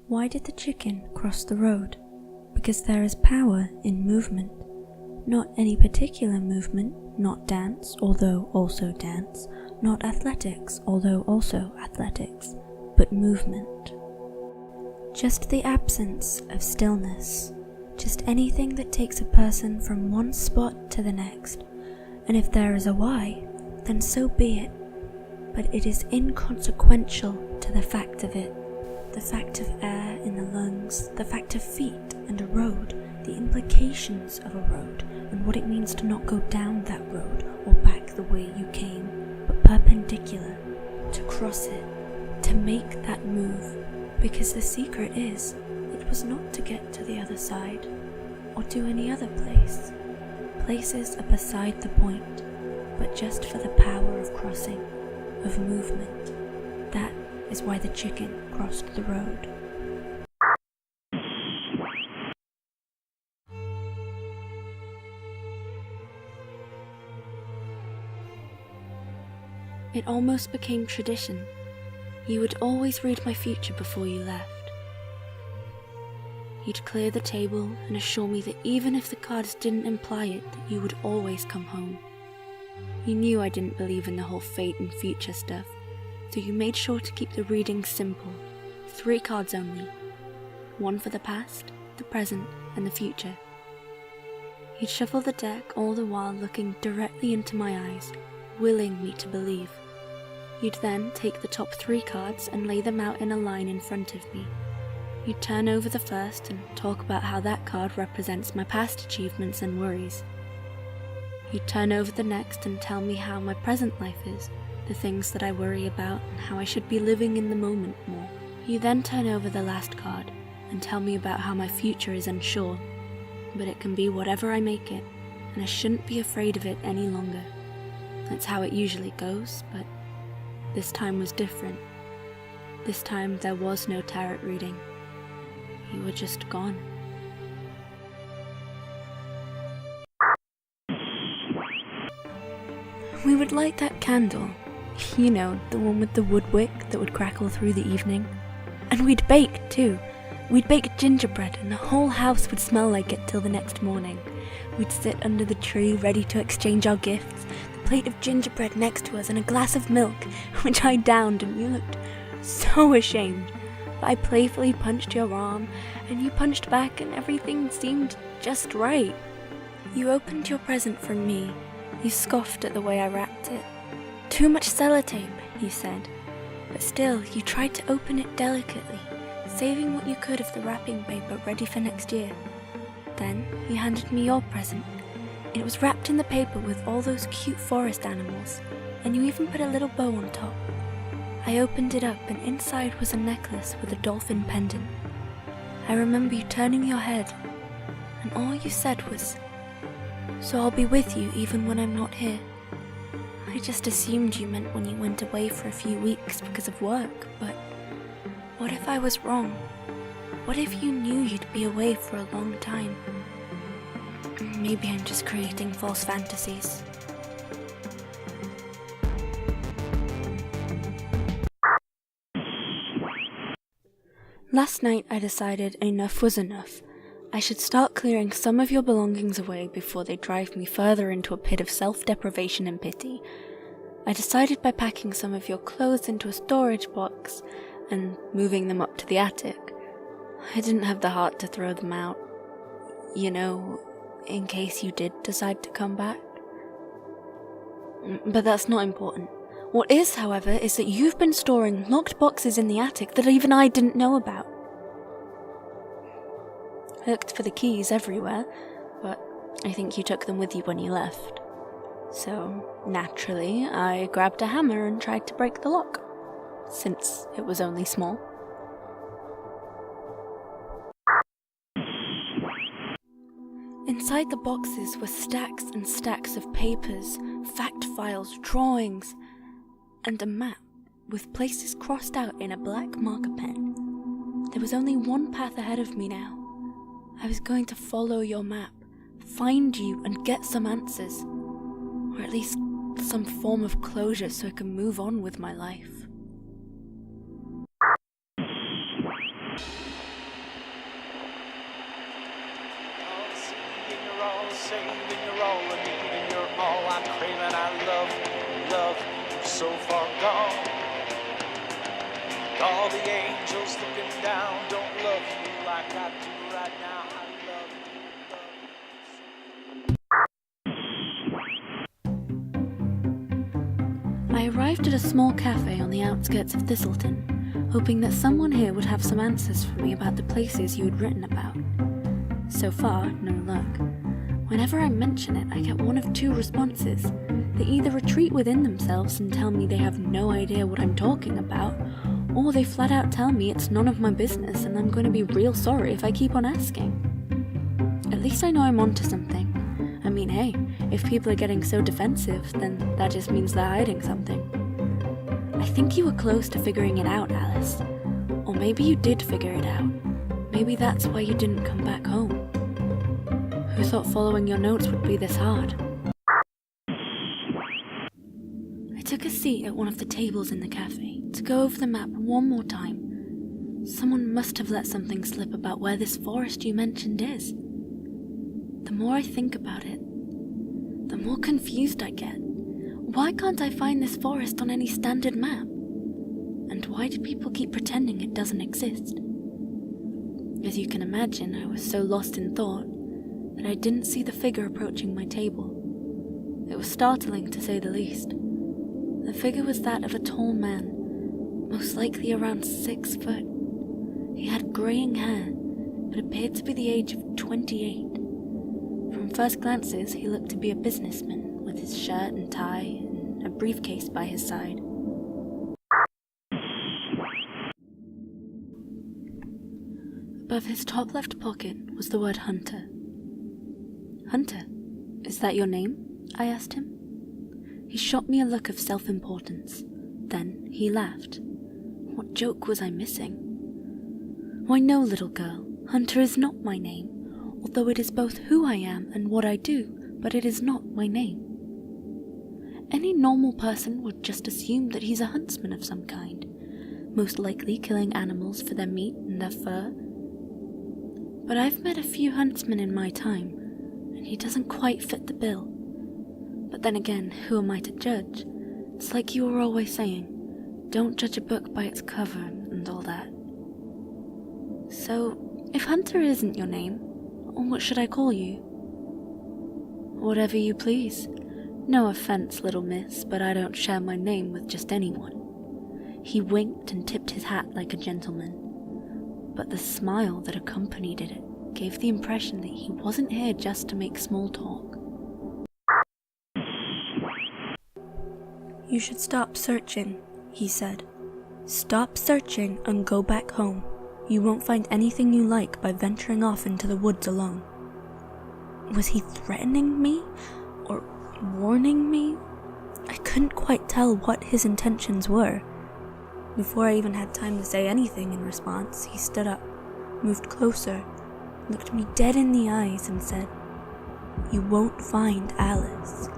Why did the chicken cross the road? Because there is power in movement. Not any particular movement, not dance, although also dance, not athletics, although also athletics, but movement. Just the absence of stillness. Just anything that takes a person from one spot to the next. And if there is a why, then so be it. But it is inconsequential to the fact of it. The fact of air in the lungs, the fact of feet and a road, the implications of a road, and what it means to not go down that road or back the way you came, but perpendicular, to cross it, to make that move, because the secret is, it was not to get to the other side, or to any other place. Places are beside the point, but just for the power of crossing, of movement. That is why the chicken crossed the road. It almost became tradition. You would always read my future before you left. You'd clear the table and assure me that even if the cards didn't imply it, that you would always come home. You knew I didn't believe in the whole fate and future stuff, so you made sure to keep the reading simple. 3 cards only. 1 for the past, the present, and the future. You'd shuffle the deck all the while looking directly into my eyes, willing me to believe. You'd then take the top 3 cards and lay them out in a line in front of me. You'd turn over the first and talk about how that card represents my past achievements and worries. You'd turn over the next and tell me how my present life is, the things that I worry about, and how I should be living in the moment more. You then turn over the last card and tell me about how my future is unsure, but it can be whatever I make it, and I shouldn't be afraid of it any longer. That's how it usually goes, but this time was different. This time there was no tarot reading. You were just gone. We would light that candle. You know, the one with the wood wick that would crackle through the evening. And we'd bake, too. We'd bake gingerbread and the whole house would smell like it till the next morning. We'd sit under the tree ready to exchange our gifts, the plate of gingerbread next to us and a glass of milk, which I downed, and you looked so ashamed. But I playfully punched your arm, and you punched back, and everything seemed just right. You opened your present for me. You scoffed at the way I wrapped it. "Too much sellotape," you said. But still, you tried to open it delicately, saving what you could of the wrapping paper ready for next year. Then you handed me your present. It was wrapped in the paper with all those cute forest animals, and you even put a little bow on top. I opened it up, and inside was a necklace with a dolphin pendant. I remember you turning your head, and all you said was, "So I'll be with you even when I'm not here." I just assumed you meant when you went away for a few weeks because of work, but what if I was wrong? What if you knew you'd be away for a long time? Maybe I'm just creating false fantasies. Last night I decided enough was enough. I should start clearing some of your belongings away before they drive me further into a pit of self-deprivation and pity. I decided by packing some of your clothes into a storage box and moving them up to the attic. I didn't have the heart to throw them out. You know, in case you did decide to come back. But that's not important. What is, however, is that you've been storing locked boxes in the attic that even I didn't know about. I looked for the keys everywhere, but I think you took them with you when you left. So, naturally, I grabbed a hammer and tried to break the lock, since it was only small. Inside the boxes were stacks and stacks of papers, fact files, drawings, and a map with places crossed out in a black marker pen. There was only one path ahead of me now. I was going to follow your map, find you and get some answers, or at least some form of closure so I can move on with my life. saving, you're all I need and you're all I'm craving. I love, love, you're so far gone. All the angels looking down don't love you like I do right now. I love you. I arrived at a small cafe on the outskirts of Thistleton, hoping that someone here would have some answers for me about the places you had written about. So far, no luck. Whenever I mention it, I get one of two responses. They either retreat within themselves and tell me they have no idea what I'm talking about, or they flat out tell me it's none of my business and I'm going to be real sorry if I keep on asking. At least I know I'm onto something. I mean, hey, if people are getting so defensive, then that just means they're hiding something. I think you were close to figuring it out, Alice. Or maybe you did figure it out. Maybe that's why you didn't come back home. Who thought following your notes would be this hard? I took a seat at one of the tables in the cafe to go over the map one more time. Someone must have let something slip about where this forest you mentioned is. The more I think about it, the more confused I get. Why can't I find this forest on any standard map? And why do people keep pretending it doesn't exist? As you can imagine, I was so lost in thought that I didn't see the figure approaching my table. It was startling, to say the least. The figure was that of a tall man, most likely around 6 foot. He had greying hair, but appeared to be the age of 28. From first glances, he looked to be a businessman, with his shirt and tie and a briefcase by his side. Above his top left pocket was the word Hunter. Hunter, is that your name? I asked him. He shot me a look of self-importance. Then he laughed. What joke was I missing? Why no, little girl, Hunter is not my name, although it is both who I am and what I do, but it is not my name. Any normal person would just assume that he's a huntsman of some kind, most likely killing animals for their meat and their fur. But I've met a few huntsmen in my time, and he doesn't quite fit the bill. But then again, who am I to judge? It's like you were always saying, don't judge a book by its cover and all that. So, if Hunter isn't your name, what should I call you? Whatever you please. No offense, little miss, but I don't share my name with just anyone. He winked and tipped his hat like a gentleman, but the smile that accompanied it gave the impression that he wasn't here just to make small talk. You should stop searching, he said. Stop searching and go back home. You won't find anything you like by venturing off into the woods alone. Was he threatening me? Or warning me? I couldn't quite tell what his intentions were. Before I even had time to say anything in response, he stood up, moved closer, looked me dead in the eyes and said, "You won't find Alice."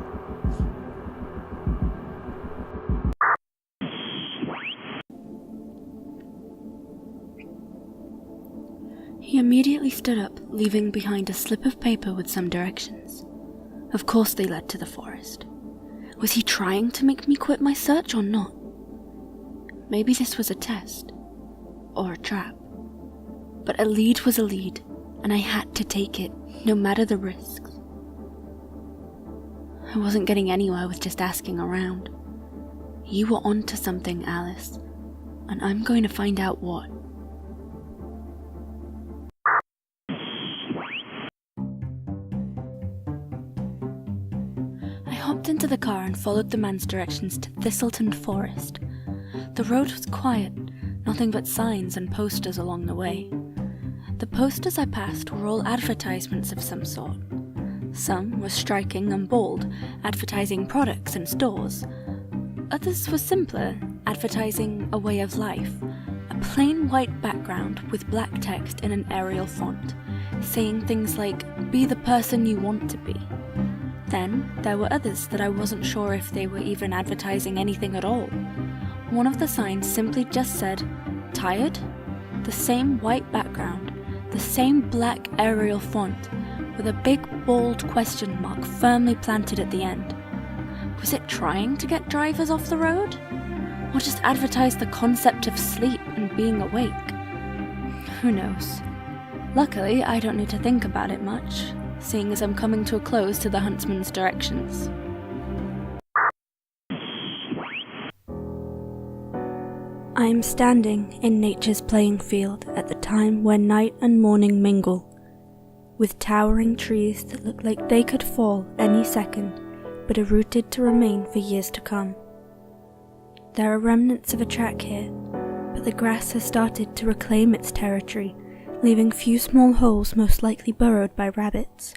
He immediately stood up, leaving behind a slip of paper with some directions. Of course they led to the forest. Was he trying to make me quit my search or not? Maybe this was a test, or a trap. But a lead was a lead, and I had to take it, no matter the risks. I wasn't getting anywhere with just asking around. You were onto something, Alice, and I'm going to find out what. I hopped into the car and followed the man's directions to Thistleton Forest. The road was quiet, nothing but signs and posters along the way. The posters I passed were all advertisements of some sort. Some were striking and bold, advertising products and stores. Others were simpler, advertising a way of life. A plain white background with black text in an Arial font, saying things like, "Be the person you want to be." Then there were others that I wasn't sure if they were even advertising anything at all. One of the signs simply just said, "Tired?" The same white background, the same black Arial font, with a big bold question mark firmly planted at the end. Was it trying to get drivers off the road? Or just advertise the concept of sleep and being awake? Who knows? Luckily, I don't need to think about it much, seeing as I'm coming to a close to the huntsman's directions. I am standing in nature's playing field at the time when night and morning mingle, with towering trees that look like they could fall any second, but are rooted to remain for years to come. There are remnants of a track here, but the grass has started to reclaim its territory, leaving few small holes most likely burrowed by rabbits.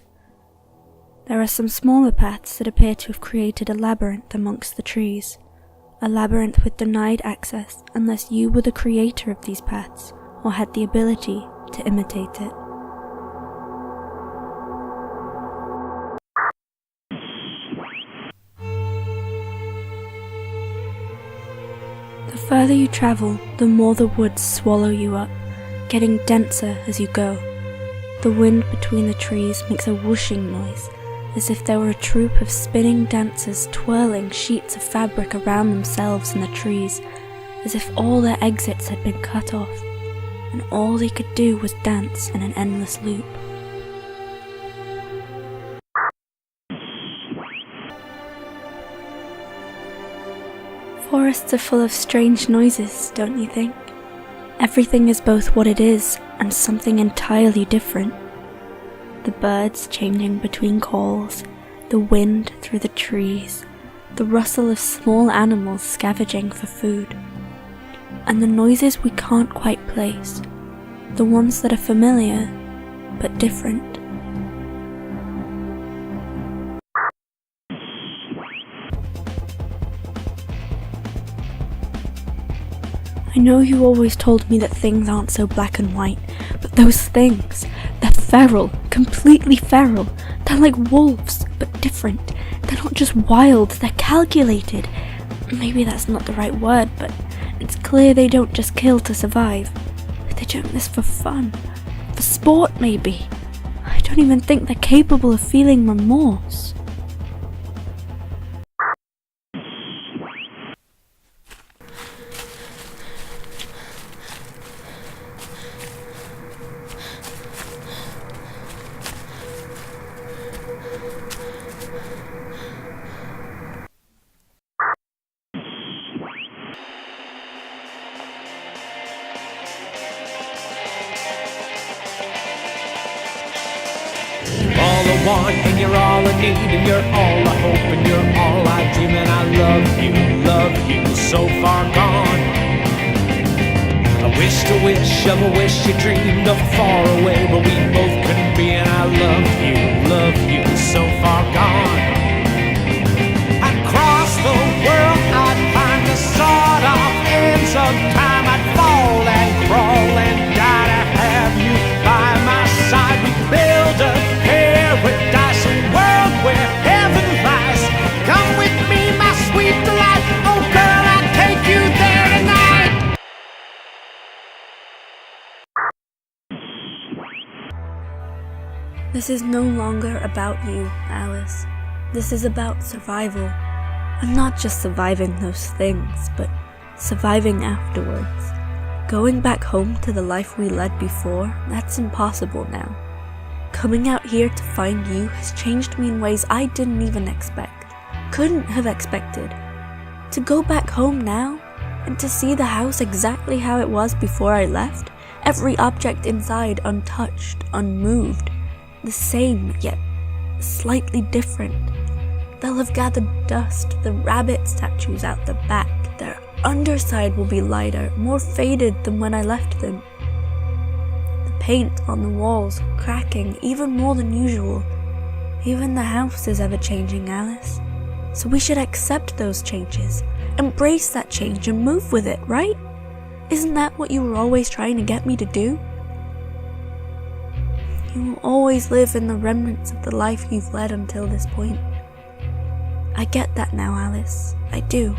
There are some smaller paths that appear to have created a labyrinth amongst the trees, a labyrinth with denied access unless you were the creator of these paths or had the ability to imitate it. The further you travel, the more the woods swallow you up, getting denser as you go. The wind between the trees makes a whooshing noise, as if there were a troupe of spinning dancers twirling sheets of fabric around themselves in the trees, as if all their exits had been cut off, and all they could do was dance in an endless loop. Forests are full of strange noises, don't you think? Everything is both what it is and something entirely different. The birds changing between calls, the wind through the trees, the rustle of small animals scavenging for food, and the noises we can't quite place, the ones that are familiar but different. I know you always told me that things aren't so black and white, but those things, they're feral, completely feral. They're like wolves, but different. They're not just wild, they're calculated. Maybe that's not the right word, but it's clear they don't just kill to survive. They're doing this for fun, for sport maybe. I don't even think they're capable of feeling remorse. All I want, and you're all I need, and you're all I hope, and you're all I dream, and I love you, so far gone. I wish to wish of a wish you dreamed of far away where we both couldn't be, and I love you, so far gone. I'd cross the world, I'd find the sawed-off ends of time, I'd fall and crawl and die to have you by my side. We build a paradise, a world where heaven lies. Come with me, my sweet delight. Oh girl, I'll take you there tonight. This is no longer about you, Alice. This is about survival. And not just surviving those things, but surviving afterwards. Going back home to the life we led before, that's impossible now. Coming out here to find you has changed me in ways I didn't even expect, couldn't have expected. To go back home now, and to see the house exactly how it was before I left, every object inside untouched, unmoved, the same, yet slightly different. They'll have gathered dust, the rabbit statues out the back, their underside will be lighter, more faded than when I left them. The paint on the walls cracking even more than usual. Even the house is ever-changing, Alice. So we should accept those changes, embrace that change and move with it, right? Isn't that what you were always trying to get me to do? You will always live in the remnants of the life you've led until this point. I get that now, Alice. I do.